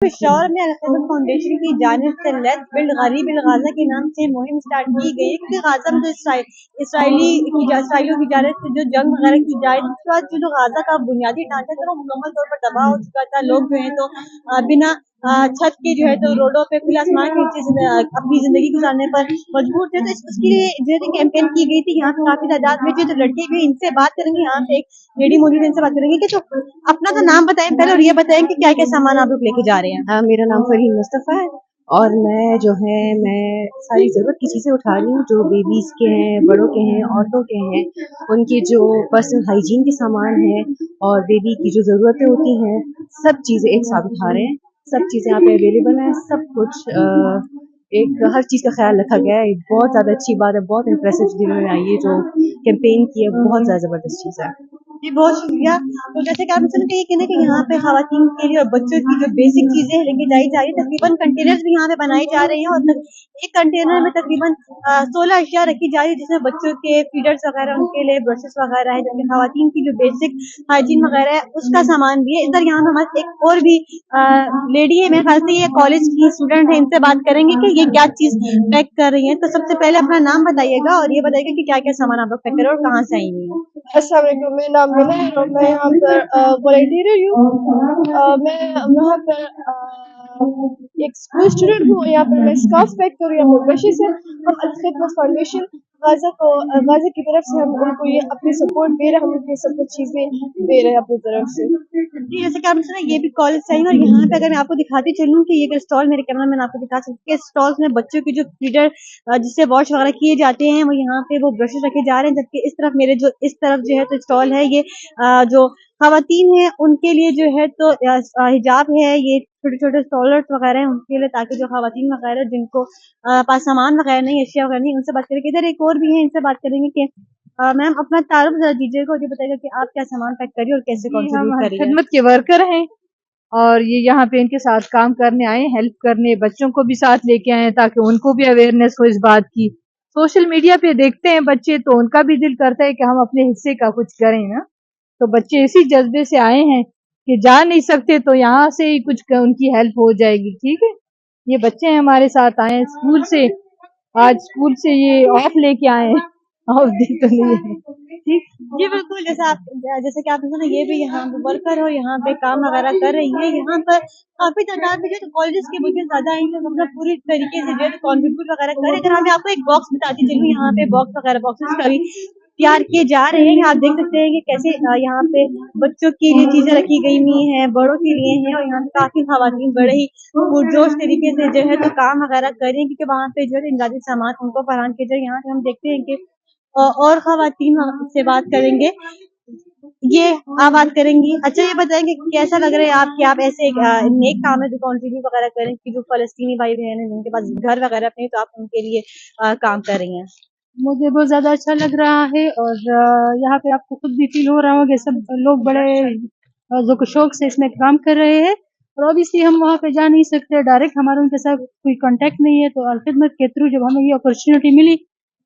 पेशावर में अल-खिदमत फाउंडेशन की जानिब से लेट्स बिल्ड गरीब गाजा के नाम से मुहिम स्टार्ट की गई है, क्योंकि गाजा में जो इसराइलियों की जानिब से जो जंग वगैरह की जा रही थी, उसके बाद जो गाजा का बुनियादी ढांचा था वो मुकम्मल तौर पर तबाह हो चुका था। लोग जो है तो बिना छत के जो है तो रोडों पे खुले आसमान के नीचे अपनी जिंदगी गुजारने पर मजबूर थे। तो उसके लिए जो है कैंपेन की गई थी। यहाँ पे काफी तादाद में जो लड़के भी, इनसे बात करेंगे। यहाँ पे एक लेडी मौजूद है, इनसे बात करेंगे कि तो अपना तो नाम बताएं पहले और ये बताएं कि क्या क्या सामान आप लोग लेके जा रहे हैं। मेरा नाम फरीन मुस्तफ़ा है और मैं जो है मैं सारी ज़रूरत की चीज़ें उठा रही हूँ, जो बेबीज़ के हैं, बड़ों के हैं, औरतों के हैं, उनके जो पर्सनल हाइजीन के सामान हैं और बेबी की जो ज़रूरतें होती हैं, सब चीज़ें एक साथ उठा रहे हैं। सब चीज़ें यहाँ पे अवेलेबल हैं, सब कुछ एक हर चीज़ का ख्याल रखा गया है। बहुत ज़्यादा अच्छी बात है, बहुत इम्प्रेसिव जिन्होंने आई है जो कैंपेन की है, बहुत ज़्यादा ज़बरदस्त चीज़ है। जी बहुत शुक्रिया। तो जैसे कि आप सुन के ये कहना कि यहाँ पे खवातीन के लिए और बच्चों की जो बेसिक चीजें लेके जाई जा रही है, तकरीबन कंटेनर्स भी यहाँ पे बनाए जा रहे हैं और एक कंटेनर में तकरीबन 16 अशिया रखी जा रही है, जिसमें बच्चों के फीडर्स वगैरह, उनके लिए ब्रशेस वगैरह है, जबकि खवातीन की जो बेसिक हाइजीन वगैरह है उसका सामान भी है। इधर यहाँ पे हमारे एक और भी लेडी है, मेरे ख्याल से ये कॉलेज की स्टूडेंट है, इनसे बात करेंगे कि ये क्या चीज पैक कर रही है। तो सबसे पहले अपना नाम बताइएगा और ये बताइएगा कि क्या क्या सामान आप लोग पैक कर रहे हो और कहाँ से आई हुई है। अस्सलाम वालेकुम, मेरा नाम मिला है और मैं यहाँ पर वॉलंटियर हूँ। मैं यहाँ पर एक स्कूल स्टूडेंट हूँ। यहाँ पर मैं स्कार्फ पैक कर रही हूँ, यहाँ पर ब्रशेस है। हम अल-खिदमत फाउंडेशन गाजा की तरफ से हम उनको ये अपनी सपोर्ट दे रहे हैं, हम उनकी सब कुछ चीज़ें दे रहे हैं अपनी तरफ से। जी जैसे कि आपने सुना ये भी कॉलेज से आई है और यहाँ पे अगर मैं आपको दिखाती चलूँ कि ये स्टॉल, मेरे कैमरा मैन आपको दिखा सकते हैं, स्टॉल्स में बच्चों की जो फीडर जिससे वॉश वगैरह किए जाते हैं वो यहाँ पे वो ब्रशेस रखे जा रहे हैं। जबकि इस तरफ मेरे जो इस तरफ जो है तो स्टॉल है, ये जो खवातीन है उनके लिए जो है तो हिजाब है, ये छोटे छोटे स्टॉलर्स वगैरह हैं उनके लिए, ताकि जो खवातीन वगैरह जिनको पास सामान वगैरह नहीं, अशिया वगैरह नहीं, उनसे बात करेंगे। इधर एक और भी है, इनसे बात करेंगे कि मैम अपना तारुफ जरा दीजिएगा और ये बताइएगा कि आप क्या सामान पैक करिए और कैसे कंट्रीब्यूट करिए। खिदमत के वर्कर हैं और ये यहाँ पे इनके साथ काम करने आए, हेल्प करने, बच्चों को भी साथ लेके आए हैं ताकि उनको भी अवेयरनेस हो इस बात की। सोशल मीडिया पे देखते हैं बच्चे तो उनका भी दिल करता है कि हम अपने हिस्से का कुछ करें ना, तो बच्चे इसी जज्बे से आए हैं कि जा नहीं सकते तो यहाँ से ही कुछ उनकी हेल्प हो जाएगी। ठीक है, ये बच्चे हमारे साथ आए स्कूल से, आज स्कूल से ये ऑफ लेके आए हैं, ऑफ दिन तो नहीं है। ठीक जी बिल्कुल, जैसे कि आपने सुना ये भी यहाँ पे वर्कर हो, यहाँ पे काम वगैरह कर रही है। यहाँ पर काफी तादाद में जो कॉलेजेस के बच्चे ज्यादा आएंगे, अपना पूरी तरीके से जो है कॉन्ट्रीब्यूट वगैरह करें। अगर मैं आपको एक बॉक्स बताती चलूँ, यहाँ पे बॉक्स वगैरह बॉक्सेस का भी तैयार किए जा रहे हैं। आप देख सकते हैं कि कैसे यहाँ पे बच्चों के लिए चीजें रखी गई हुई हैं, बड़ों के लिए हैं और यहाँ पे काफी खवातीन बड़े ही पुरजोश तरीके से जो है तो काम वगैरह कर रही हैं, क्योंकि वहाँ पे जो है इमदादी सामान उनको फराहम किया जाए। यहाँ पे हम देखते हैं कि और खवातीन से बात करेंगे, ये आप बात करेंगी। अच्छा ये बताएंगे कैसा लग रहा है आप कि आप ऐसे नेक काम है जो कंट्रीब्यूट वगैरह करें, कि जो फलस्तीनी भाई बहन है जिनके पास घर वगैरह अपने, तो आप उनके लिए काम कर रही हैं। मुझे बहुत ज्यादा अच्छा लग रहा है और यहाँ पे आपको खुद भी फील हो रहा होगा, सब लोग बड़े जो शौक से इसमें काम कर रहे हैं। और ऑब्वियसली हम वहाँ पे जा नहीं सकते, डायरेक्ट हमारा उनके साथ कोई कांटेक्ट नहीं है, तो अल-खिदमत के थ्रू जब हमें ये अपॉर्चुनिटी मिली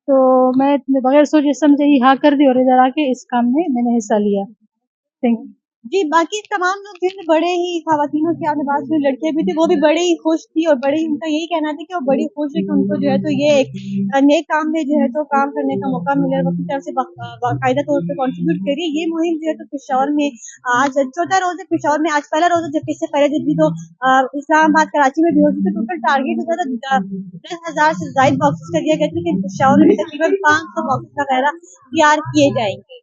तो मैं बगैर सोचे समझे ही हाँ कर दी और इधर आके इस काम में मैंने हिस्सा लिया। Thank you. जी बाकी तमाम लोग जो है बड़े ही खवातीनों की आपने बात सुनी, लड़कियां भी थी, वो भी बड़े ही खुश थी और बड़े ही उनका यही कहना था कि वो बड़ी खुश है कि उनको जो है तो ये एक नेक काम में जो है तो काम करने का मौका मिला है, अपनी तरफ से बाकायदा तौर पर कॉन्ट्रीब्यूट करिए। ये मुहिम जो है तो पेशावर में आज चौथा रोज है, पेशावर में आज पहला रोज है, जबकि इससे पहले दिन भी तो इस्लामाबाद कराची में भी हो चुकी। टोटल टारगेट जो है 10,000 से ज्यादा बॉक्सेस कर दिया गया था, लेकिन पेशावर में तकरीबन 500 बॉक्सेस वगैरह तैयार किए जाएंगे।